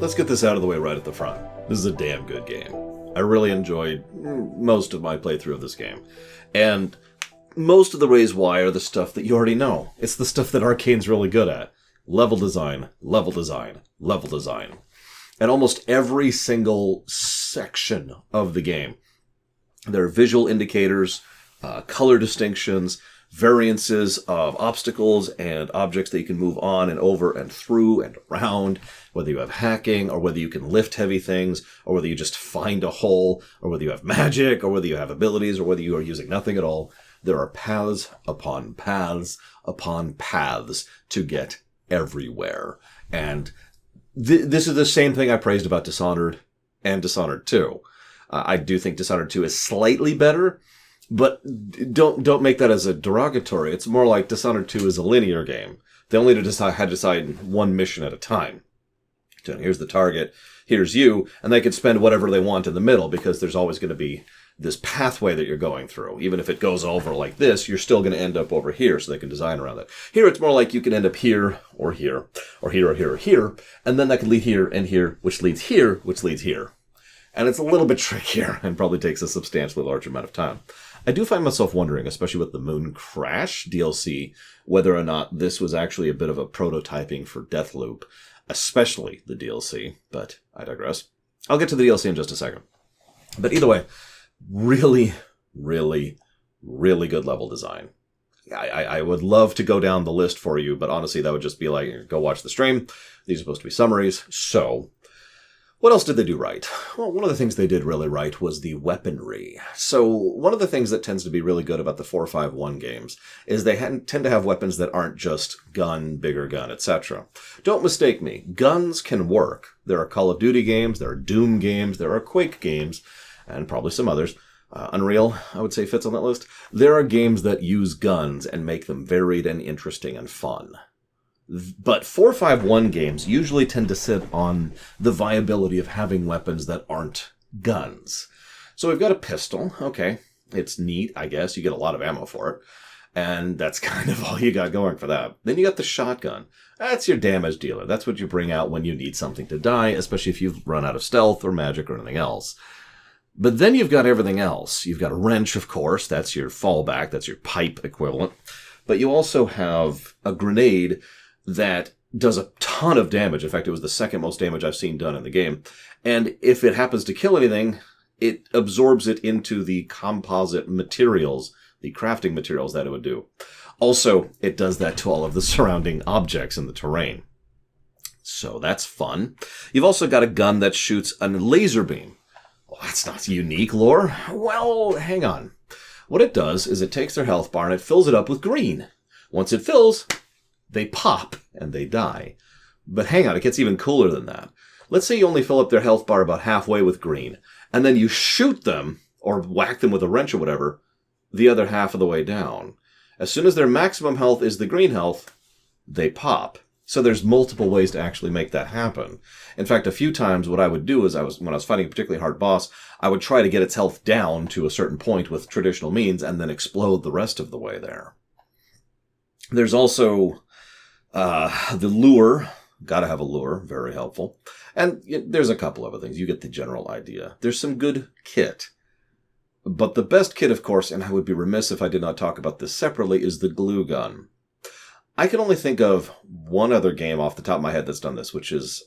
let's get this out of the way right at the front. This is a damn good game. I really enjoyed most of my playthrough of this game. And most of the ways why are the stuff that you already know. It's the stuff that Arcane's really good at. Level design, level design, level design. And almost every single section of the game, there are visual indicators, color distinctions, variances of obstacles and objects that you can move on and over and through and around, whether you have hacking or whether you can lift heavy things or whether you just find a hole or whether you have magic or whether you have abilities or whether you are using nothing at all. There are paths upon paths upon paths to get everywhere. And this is the same thing I praised about Dishonored and Dishonored 2. I do think Dishonored 2 is slightly better, but don't make that as a derogatory. It's more like Dishonored 2 is a linear game. They only had to decide one mission at a time. So here's the target, here's you, and they can spend whatever they want in the middle because there's always going to be this pathway that you're going through. Even if it goes over like this, you're still going to end up over here, so they can design around that. Here, it's more like you can end up here, or here, or here, or here, or here, and then that can lead here and here, which leads here, which leads here. And it's a little bit trickier and probably takes a substantially larger amount of time. I do find myself wondering, especially with the Mooncrash DLC, whether or not this was actually a bit of a prototyping for Deathloop, especially the DLC, but I digress. I'll get to the DLC in just a second. But either way, really, really, really good level design. I would love to go down the list for you, but honestly, that would just be like, go watch the stream. These are supposed to be summaries, so what else did they do right? Well, one of the things they did really right was the weaponry. So one of the things that tends to be really good about the 451 games is they tend to have weapons that aren't just gun, bigger gun, etc. Don't mistake me. Guns can work. There are Call of Duty games, there are Doom games, there are Quake games, and probably some others. Unreal, I would say, fits on that list. There are games that use guns and make them varied and interesting and fun. But 451 games usually tend to sit on the viability of having weapons that aren't guns. So we've got a pistol. Okay, it's neat, I guess. You get a lot of ammo for it. And that's kind of all you got going for that. Then you got the shotgun. That's your damage dealer. That's what you bring out when you need something to die, especially if you've run out of stealth or magic or anything else. But then you've got everything else. You've got a wrench, of course. That's your fallback. That's your pipe equivalent. But you also have a grenade that does a ton of damage. In fact, it was the second most damage I've seen done in the game. And if it happens to kill anything, it absorbs it into the composite materials, the crafting materials that it would do. Also, it does that to all of the surrounding objects in the terrain. So that's fun. You've also got a gun that shoots a laser beam. Well, that's not unique lore. Well, hang on. What it does is it takes their health bar and it fills it up with green. Once it fills, they pop and they die. But hang on, it gets even cooler than that. Let's say you only fill up their health bar about halfway with green, and then you shoot them, or whack them with a wrench or whatever, the other half of the way down. As soon as their maximum health is the green health, they pop. So there's multiple ways to actually make that happen. In fact, a few times what I would do is when I was fighting a particularly hard boss, I would try to get its health down to a certain point with traditional means and then explode the rest of the way there. There's also the lure. Gotta have a lure. Very helpful. And there's a couple other things. You get the general idea. There's some good kit. But the best kit, of course, and I would be remiss if I did not talk about this separately, is the glue gun. I can only think of one other game off the top of my head that's done this, which is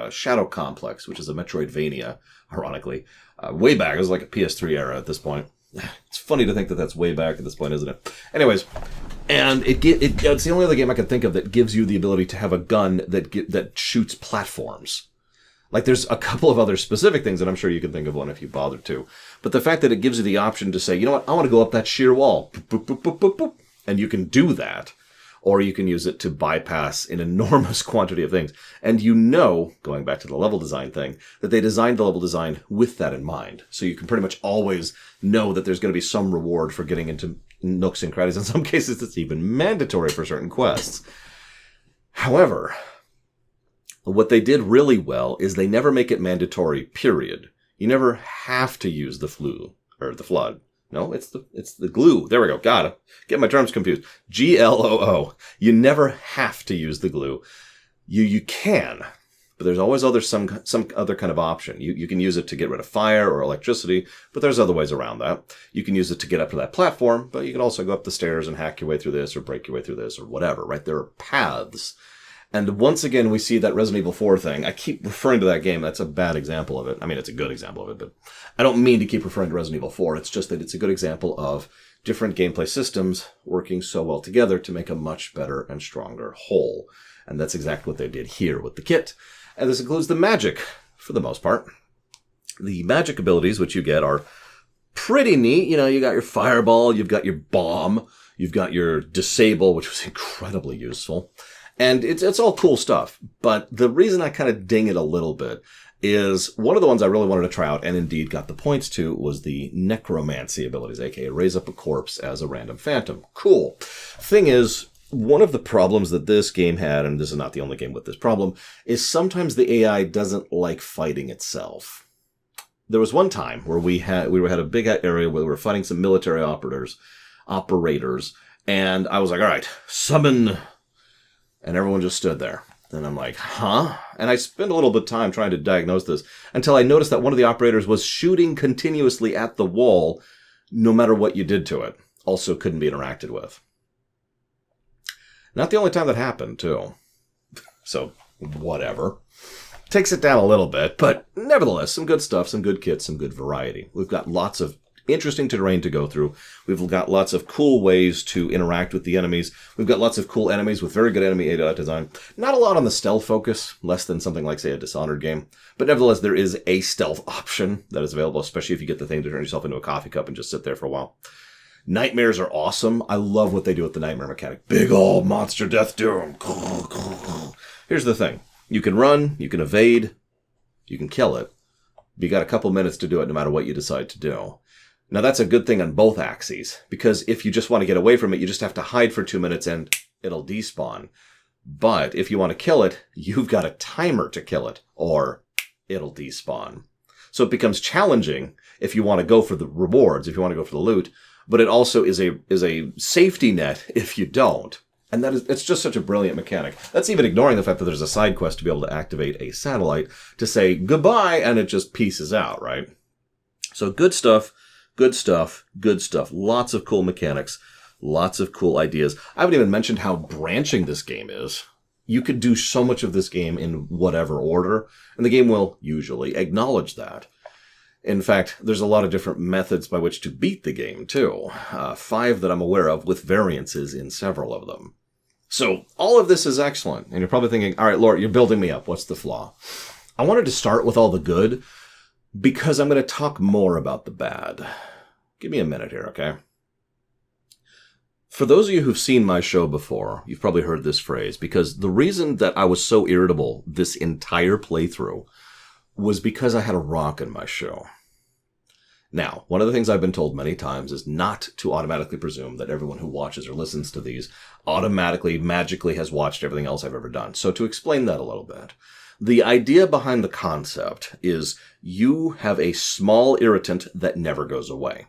Shadow Complex, which is a Metroidvania, ironically. Way back. It was like a PS3 era at this point. It's funny to think that that's way back at this point, isn't it? Anyways, and it's the only other game I can think of that gives you the ability to have a gun that shoots platforms. Like, there's a couple of other specific things, and I'm sure you can think of one if you bothered to. But the fact that it gives you the option to say, you know what, I want to go up that sheer wall. Boop, boop, boop, boop, boop. And you can do that. Or you can use it to bypass an enormous quantity of things. And you know, going back to the level design thing, that they designed the level design with that in mind. So you can pretty much always know that there's going to be some reward for getting into nooks and crannies. In some cases, it's even mandatory for certain quests. However, what they did really well is they never make it mandatory, period. You never have to use the flood. No, it's the glue. There we go. Got it. Get my terms confused. GLOO. You never have to use the glue. You can. But there's always some other kind of option. You can use it to get rid of fire or electricity, but there's other ways around that. You can use it to get up to that platform, but you can also go up the stairs and hack your way through this or break your way through this or whatever, right? There are paths. And once again, we see that Resident Evil 4 thing. I keep referring to that game. That's a bad example of it. I mean, it's a good example of it, but I don't mean to keep referring to Resident Evil 4. It's just that it's a good example of different gameplay systems working so well together to make a much better and stronger whole. And that's exactly what they did here with the kit. And this includes the magic, for the most part. The magic abilities, which you get, are pretty neat. You know, you got your fireball, you've got your bomb, you've got your disable, which was incredibly useful. And it's all cool stuff. But the reason I kind of ding it a little bit is one of the ones I really wanted to try out, and indeed got the points to, was the necromancy abilities, aka raise up a corpse as a random phantom. Cool. Thing is, one of the problems that this game had, and this is not the only game with this problem, is sometimes the AI doesn't like fighting itself. There was one time where we had a big area where we were fighting some military operators, and I was like, all right, summon, and everyone just stood there. And I'm like, huh? And I spent a little bit of time trying to diagnose this until I noticed that one of the operators was shooting continuously at the wall, no matter what you did to it. Also couldn't be interacted with. Not the only time that happened, too. So, whatever. Takes it down a little bit, but nevertheless, some good stuff, some good kits, some good variety. We've got lots of interesting terrain to go through. We've got lots of cool ways to interact with the enemies. We've got lots of cool enemies with very good enemy design. Not a lot on the stealth focus, less than something like, say, a Dishonored game. But nevertheless, there is a stealth option that is available, especially if you get the thing to turn yourself into a coffee cup and just sit there for a while. Nightmares are awesome. I love what they do with the nightmare mechanic. Big old monster death doom. Here's the thing. You can run, you can evade, you can kill it. You got a couple minutes to do it no matter what you decide to do. Now that's a good thing on both axes, because if you just want to get away from it, you just have to hide for 2 minutes and it'll despawn. But if you want to kill it, you've got a timer to kill it, or it'll despawn. So it becomes challenging if you want to go for the rewards, if you want to go for the loot, but it also is a safety net if you don't. And it's just such a brilliant mechanic. That's even ignoring the fact that there's a side quest to be able to activate a satellite to say goodbye, and it just pieces out, right? So good stuff, good stuff, good stuff. Lots of cool mechanics, lots of cool ideas. I haven't even mentioned how branching this game is. You could do so much of this game in whatever order, and the game will usually acknowledge that. In fact, there's a lot of different methods by which to beat the game, too. 5 that I'm aware of, with variances in several of them. So, all of this is excellent. And you're probably thinking, all right, Lord, you're building me up. What's the flaw? I wanted to start with all the good, because I'm going to talk more about the bad. Give me a minute here, okay? For those of you who've seen my show before, you've probably heard this phrase, because the reason that I was so irritable this entire playthrough was because I had a rock in my show. Now, one of the things I've been told many times is not to automatically presume that everyone who watches or listens to these automatically, magically has watched everything else I've ever done. So to explain that a little bit, the idea behind the concept is you have a small irritant that never goes away.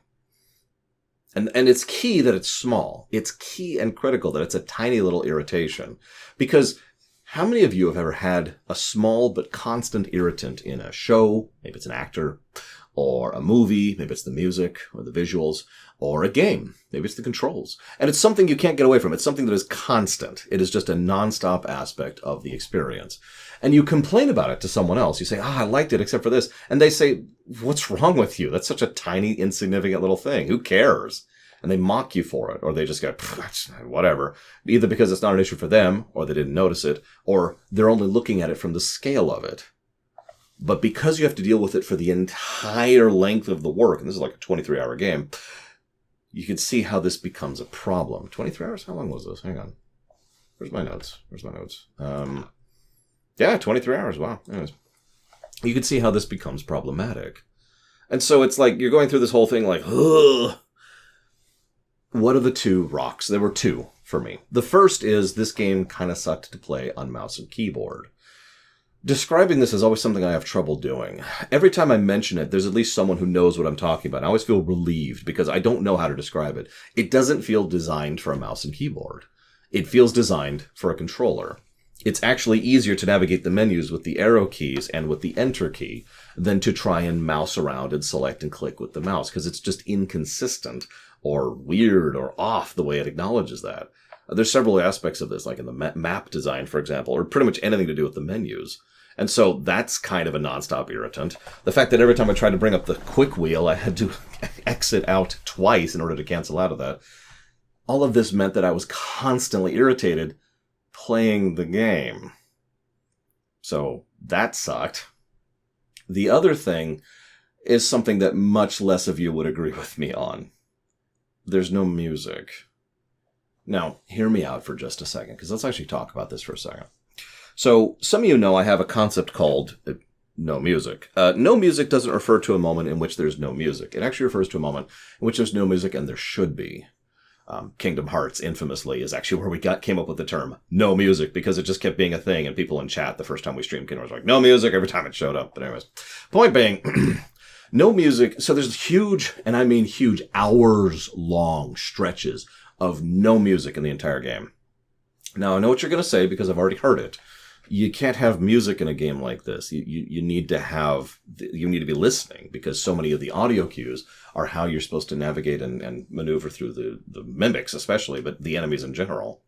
And it's key that it's small. It's key and critical that it's a tiny little irritation. Because how many of you have ever had a small but constant irritant in a show? Maybe it's an actor, or a movie, maybe it's the music, or the visuals, or a game. Maybe it's the controls. And it's something you can't get away from. It's something that is constant. It is just a non-stop aspect of the experience. And you complain about it to someone else. You say, I liked it except for this. And they say, what's wrong with you? That's such a tiny, insignificant little thing. Who cares? And they mock you for it, or they just go, whatever. Either because it's not an issue for them, or they didn't notice it, or they're only looking at it from the scale of it. But because you have to deal with it for the entire length of the work, and this is like a 23-hour game, you can see how this becomes a problem. 23 hours? How long was this? Hang on. Where's my notes? Yeah, 23 hours. Wow. Anyways. You can see how this becomes problematic. And so it's like, you're going through this whole thing like, ugh. What are the two rocks? There were two for me. The first is this game kind of sucked to play on mouse and keyboard. Describing this is always something I have trouble doing. Every time I mention it, there's at least someone who knows what I'm talking about. I always feel relieved because I don't know how to describe it. It doesn't feel designed for a mouse and keyboard. It feels designed for a controller. it's actually easier to navigate the menus with the arrow keys and with the enter key than to try and mouse around and select and click with the mouse, because it's just inconsistent or weird or off the way it acknowledges that. There's several aspects of this, like in the map design, for example, or pretty much anything to do with the menus. And so that's kind of a nonstop irritant. The fact that every time I tried to bring up the quick wheel, I had to exit out twice in order to cancel out of that. All of this meant that I was constantly irritated playing the game. So that sucked. The other thing is something that much less of you would agree with me on. There's no music. Now, hear me out for just a second, because let's actually talk about this for a second. So, some of you know I have a concept called no music. No music doesn't refer to a moment in which there's no music. It actually refers to a moment in which there's no music and there should be. Kingdom Hearts, infamously, is actually where we came up with the term no music, because it just kept being a thing, and people in chat the first time we streamed Kingdom Hearts were like, no music, every time it showed up. But anyways, point being, no music. So there's huge, and I mean huge, hours-long stretches of no music in the entire game. Now, I know what you're going to say, because I've already heard it. You can't have music in a game like this. You need to be listening, because so many of the audio cues are how you're supposed to navigate and maneuver through the mimics, especially, but the enemies in general.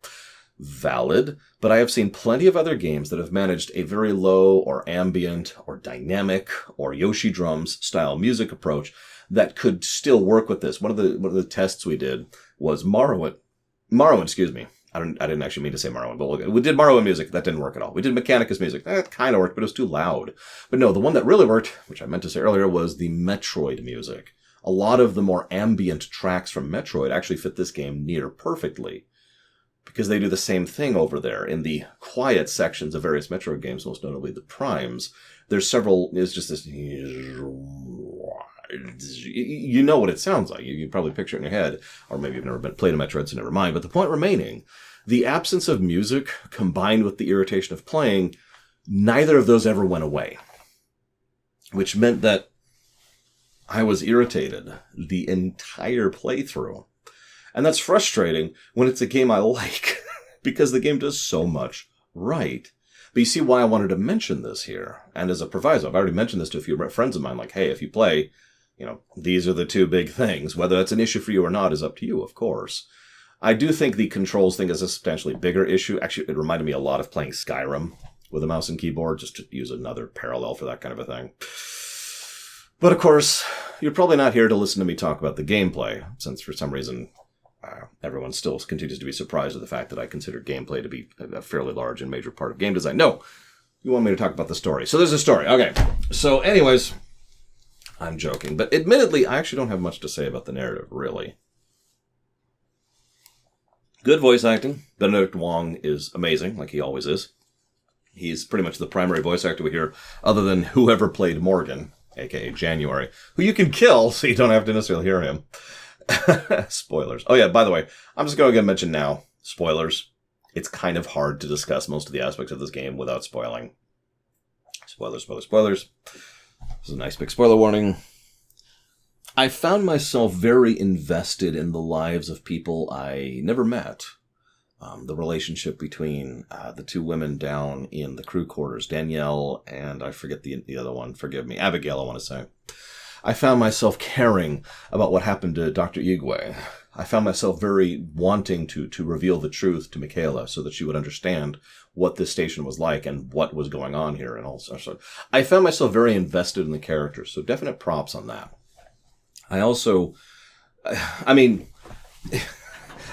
Valid, but I have seen plenty of other games that have managed a very low or ambient or dynamic or Yoshi drums style music approach that could still work with this. One of the tests we did was Morrowind, excuse me. I didn't actually mean to say Morrowind, but we did Morrowind music. That didn't work at all. We did Mechanicus music. That kind of worked, but it was too loud. But no, the one that really worked, which I meant to say earlier, was the Metroid music. A lot of the more ambient tracks from Metroid actually fit this game near perfectly, because they do the same thing over there in the quiet sections of various Metroid games, most notably the Primes. There's just this... You know what it sounds like. You probably picture it in your head, or maybe you've never played a Metroid, so never mind. But the point remaining, the absence of music combined with the irritation of playing, neither of those ever went away. Which meant that I was irritated the entire playthrough. And that's frustrating when it's a game I like, because the game does so much right. But you see why I wanted to mention this here. And as a proviso, I've already mentioned this to a few friends of mine, like, hey, if you play, these are the two big things. Whether that's an issue for you or not is up to you, of course. I do think the controls thing is a substantially bigger issue. Actually, it reminded me a lot of playing Skyrim with a mouse and keyboard, just to use another parallel for that kind of a thing. But of course, you're probably not here to listen to me talk about the gameplay, since for some reason everyone still continues to be surprised at the fact that I consider gameplay to be a fairly large and major part of game design. No, you want me to talk about the story. So there's a story. Okay. So anyways, I'm joking. But admittedly, I actually don't have much to say about the narrative, really. Good voice acting. Benedict Wong is amazing, like he always is. He's pretty much the primary voice actor we hear, other than whoever played Morgan, a.k.a. January, who you can kill so you don't have to necessarily hear him. Spoilers. Oh yeah, by the way, I'm just going to mention now, spoilers. It's kind of hard to discuss most of the aspects of this game without spoiling. Spoilers. This is a nice big spoiler warning. I found myself very invested in the lives of people I never met. The relationship between the two women down in the crew quarters, Danielle and I forget the other one, forgive me, Abigail, I want to say. I found myself caring about what happened to Dr. Igwe. I found myself very wanting to reveal the truth to Michaela so that she would understand what this station was like and what was going on here and all sorts. I found myself very invested in the characters, so definite props on that. I also,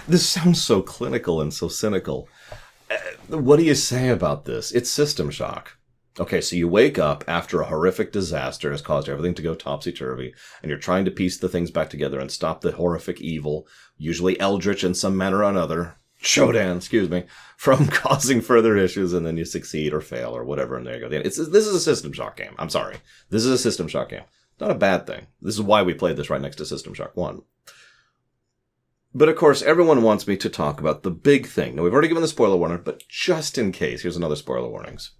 this sounds so clinical and so cynical. What do you say about this? It's System Shock. Okay, so you wake up after a horrific disaster has caused everything to go topsy-turvy, and you're trying to piece the things back together and stop the horrific evil, usually eldritch in some manner or another, Shodan, from causing further issues, and then you succeed or fail or whatever, and there you go. This is a System Shock game. I'm sorry. This is a System Shock game. Not a bad thing. This is why we played this right next to System Shock 1. But of course, everyone wants me to talk about the big thing. Now, we've already given the spoiler warning, but just in case, here's another spoiler warnings.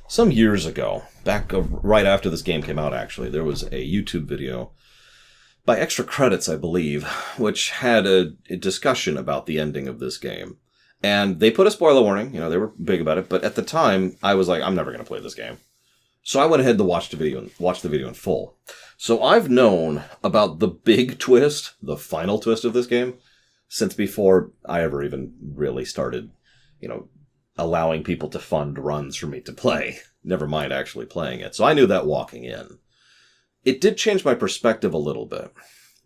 Some years ago, back right after this game came out, actually, there was a YouTube video by Extra Credits, I believe, which had a discussion about the ending of this game. And they put a spoiler warning. They were big about it. But at the time, I was like, I'm never going to play this game. So I went ahead to watch the video in full. So I've known about the big twist, the final twist of this game, since before I ever even really started, allowing people to fund runs for me to play. Never mind actually playing it. So I knew that walking in. It did change my perspective a little bit.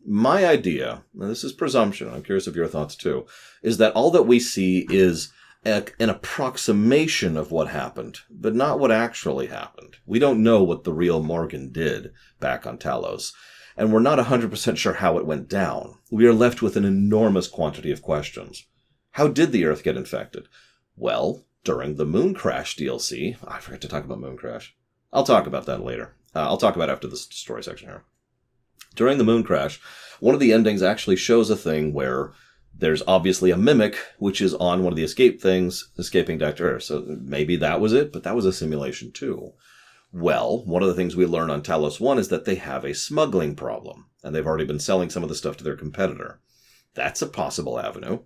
My idea, and this is presumption, I'm curious of your thoughts too, is that all that we see is an approximation of what happened, but not what actually happened. We don't know what the real Morgan did back on Talos, and we're not 100% sure how it went down. We are left with an enormous quantity of questions. How did the Earth get infected? Well, during the Mooncrash DLC, I forgot to talk about Mooncrash. I'll talk about that later. I'll talk about it after this story section here. During the Mooncrash, one of the endings actually shows a thing where there's obviously a mimic, which is on one of the escape things, escaping back to Earth. So maybe that was it, but that was a simulation too. Well, one of the things we learn on Talos 1 is that they have a smuggling problem, and they've already been selling some of the stuff to their competitor. That's a possible avenue.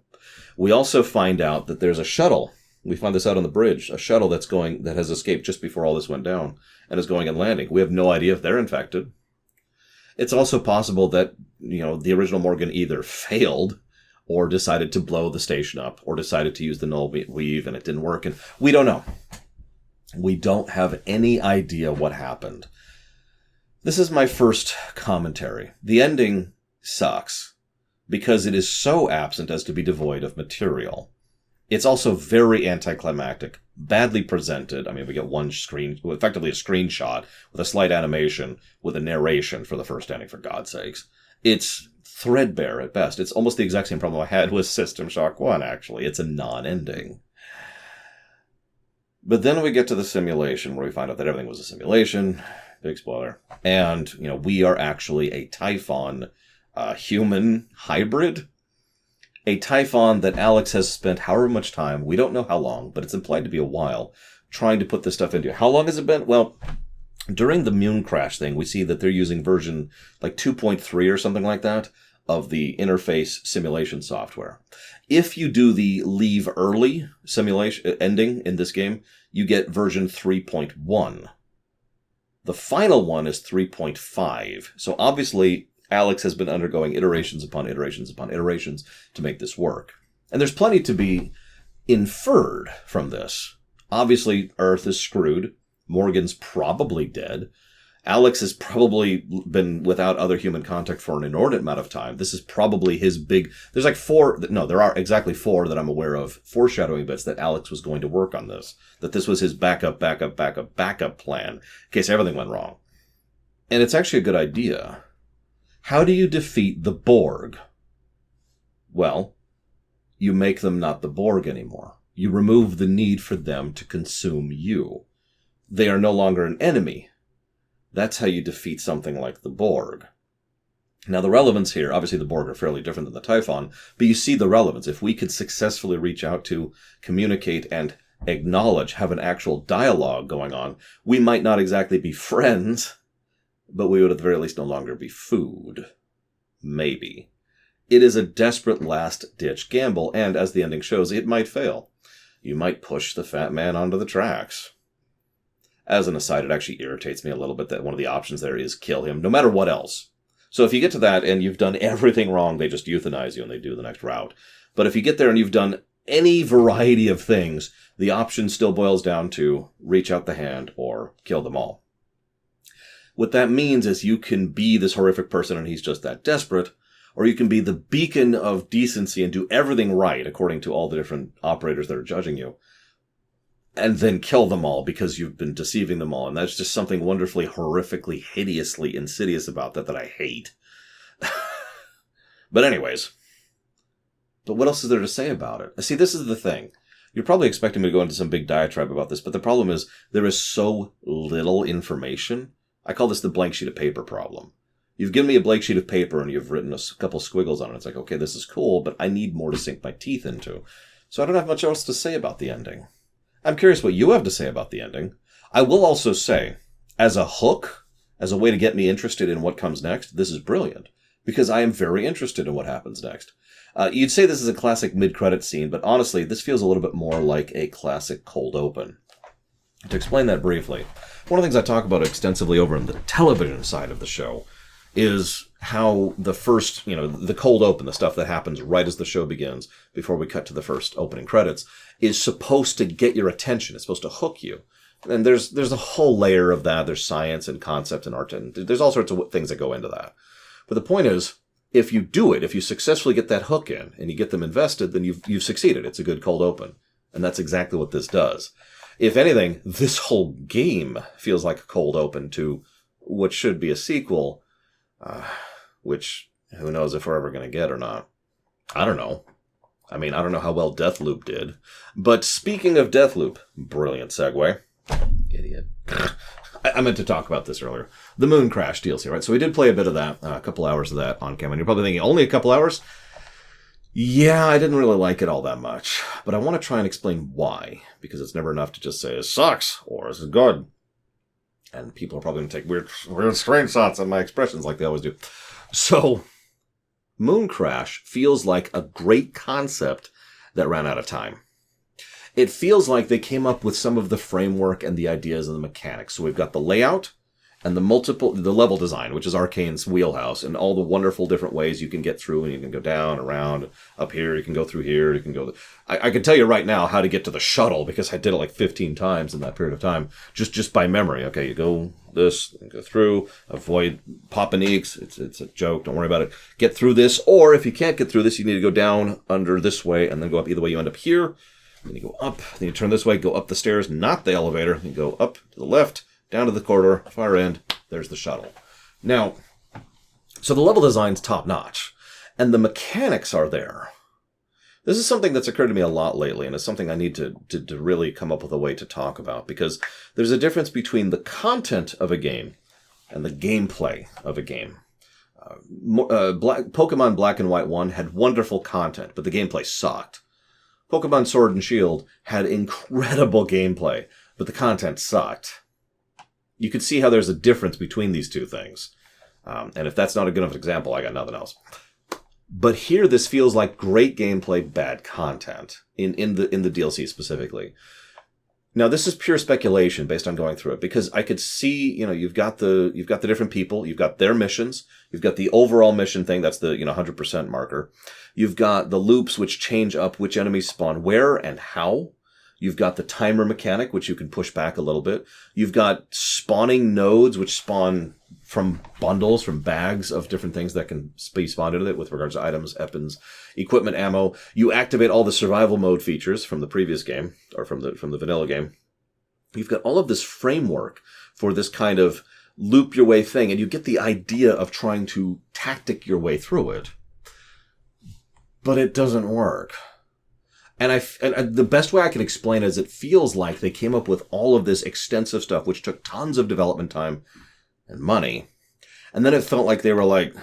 We also find out that there's a shuttle. We find this out on the bridge, a shuttle that has escaped just before all this went down and is going and landing. We have no idea if they're infected. It's also possible that, the original Morgan either failed or decided to blow the station up, or decided to use the null weave and it didn't work, and we don't know. We don't have any idea what happened. This is my first commentary. The ending sucks, because it is so absent as to be devoid of material. It's also very anticlimactic, badly presented. I mean, we get effectively a screenshot with a slight animation with a narration for the first ending, for God's sakes. It's threadbare at best. It's almost the exact same problem I had with System Shock 1, actually. It's a non-ending. But then we get to the simulation, where we find out that everything was a simulation. Big spoiler. And, we are actually a Typhon human hybrid. A Typhon that Alex has spent however much time, we don't know how long, but it's implied to be a while, trying to put this stuff into. How long has it been? Well, during the Mooncrash thing, we see that they're using version 2.3 or something like that of the interface simulation software. If you do the leave early simulation ending in this game, you get version 3.1. The final one is 3.5. So obviously, Alex has been undergoing iterations upon iterations upon iterations to make this work. And there's plenty to be inferred from this. Obviously, Earth is screwed. Morgan's probably dead. Alex has probably been without other human contact for an inordinate amount of time. This is probably his big... There are exactly 4 that I'm aware of, foreshadowing bits that Alex was going to work on this. That this was his backup plan, in case everything went wrong. And it's actually a good idea. How do you defeat the Borg? Well, you make them not the Borg anymore. You remove the need for them to consume you. They are no longer an enemy. That's how you defeat something like the Borg. Now, the relevance here, obviously the Borg are fairly different than the Typhon, but you see the relevance. If we could successfully reach out to communicate and acknowledge, have an actual dialogue going on, we might not exactly be friends, but we would at the very least no longer be food. Maybe. It is a desperate last-ditch gamble, and as the ending shows, it might fail. You might push the fat man onto the tracks. As an aside, it actually irritates me a little bit that one of the options there is kill him, no matter what else. So if you get to that and you've done everything wrong, they just euthanize you and they do the next route. But if you get there and you've done any variety of things, the option still boils down to reach out the hand or kill them all. What that means is you can be this horrific person and he's just that desperate, or you can be the beacon of decency and do everything right according to all the different operators that are judging you, and then kill them all because you've been deceiving them all. And that's just something wonderfully, horrifically, hideously insidious about that I hate. But anyways. But what else is there to say about it? See, this is the thing. You're probably expecting me to go into some big diatribe about this, but the problem is there is so little information. I call this the blank sheet of paper problem. You've given me a blank sheet of paper and you've written a couple squiggles on it. It's like, okay, this is cool, but I need more to sink my teeth into. So I don't have much else to say about the ending. I'm curious what you have to say about the ending. I will also say, as a hook, as a way to get me interested in what comes next, this is brilliant. because I am very interested in what happens next. You'd say this is a classic mid-credit scene, but honestly, this feels a little bit more like a classic cold open. To explain that briefly, one of the things I talk about extensively over on the television side of the show is how the first, the cold open, the stuff that happens right as the show begins, before we cut to the first opening credits, is supposed to get your attention. It's supposed to hook you. And there's a whole layer of that. There's science and concept and art, and there's all sorts of things that go into that. But the point is, if you do it, if you successfully get that hook in and you get them invested, then you've succeeded. It's a good cold open. And that's exactly what this does. If anything, this whole game feels like a cold open to what should be a sequel, which who knows if we're ever going to get or not. I don't know. I mean, I don't know how well Deathloop did. But speaking of Deathloop, brilliant segue. Idiot. I meant to talk about this earlier. The Mooncrash DLC, right? So we did play a bit of that, a couple hours of that on camera. And you're probably thinking, only a couple hours? Yeah, I didn't really like it all that much. But I want to try and explain why. Because it's never enough to just say, it sucks, or this is good. And people are probably going to take weird screenshots of my expressions like they always do. So, Mooncrash feels like a great concept that ran out of time. It feels like they came up with some of the framework and the ideas and the mechanics. So we've got the layout and the level design, which is Arcane's wheelhouse, and all the wonderful different ways you can get through, and you can go down, around, up here, you can go through here, you can go... I can tell you right now how to get to the shuttle, because I did it like 15 times in that period of time, just by memory. Okay, you go this, and go through, avoid Popaniques, it's a joke, don't worry about it. Get through this, or if you can't get through this, you need to go down, under this way, and then go up. Either way, you end up here, then you go up, then you turn this way, go up the stairs, not the elevator, you go up to the left, down to the corridor, far end, there's the shuttle. Now, so the level design's top-notch, and the mechanics are there. This is something that's occurred to me a lot lately, and it's something I need to really come up with a way to talk about, because there's a difference between the content of a game and the gameplay of a game. Pokemon Black and White 1 had wonderful content, but the gameplay sucked. Pokemon Sword and Shield had incredible gameplay, but the content sucked. You can see how there's a difference between these two things. And if that's not a good enough example, I got nothing else. But here, this feels like great gameplay, bad content in the DLC specifically. Now, this is pure speculation based on going through it, because I could see, you've got the different people, you've got their missions, you've got the overall mission thing, that's the 100% marker. You've got the loops which change up which enemies spawn where and how. You've got the timer mechanic, which you can push back a little bit. You've got spawning nodes, which spawn from bundles, from bags of different things that can be spawned into it with regards to items, weapons, equipment, ammo. You activate all the survival mode features from the previous game, or from the vanilla game. You've got all of this framework for this kind of loop your way thing, and you get the idea of trying to tactic your way through it. But it doesn't work. And the best way I can explain it is it feels like they came up with all of this extensive stuff, which took tons of development time and money. And then it felt like they were like,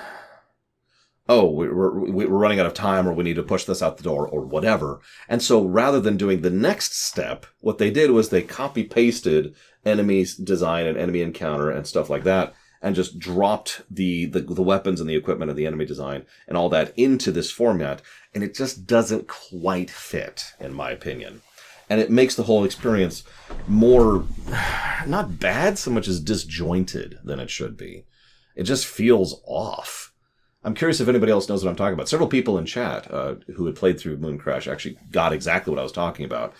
oh, we're running out of time, or we need to push this out the door, or whatever. And so rather than doing the next step, what they did was they copy-pasted enemy design and enemy encounter and stuff like that, and just dropped the weapons and the equipment and the enemy design and all that into this format. And it just doesn't quite fit, in my opinion. And it makes the whole experience more, not bad so much as disjointed than it should be. It just feels off. I'm curious if anybody else knows what I'm talking about. Several people in chat who had played through Mooncrash actually got exactly what I was talking about.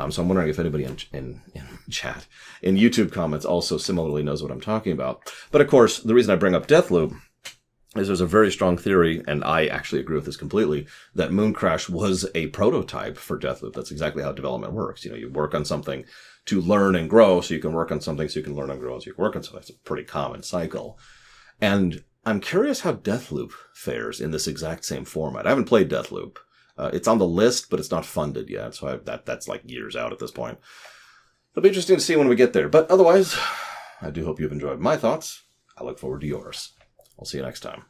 So I'm wondering if anybody in chat, in YouTube comments, also similarly knows what I'm talking about. But of course, the reason I bring up Deathloop is there's a very strong theory, and I actually agree with this completely, that Mooncrash was a prototype for Deathloop. That's exactly how development works. You work on something to learn and grow, so you can work on something so you can learn and grow, so you can work on something. It's a pretty common cycle. And I'm curious how Deathloop fares in this exact same format. I haven't played Deathloop. It's on the list, but it's not funded yet, so that's like years out at this point. It'll be interesting to see when we get there. But otherwise, I do hope you've enjoyed my thoughts. I look forward to yours. I'll see you next time.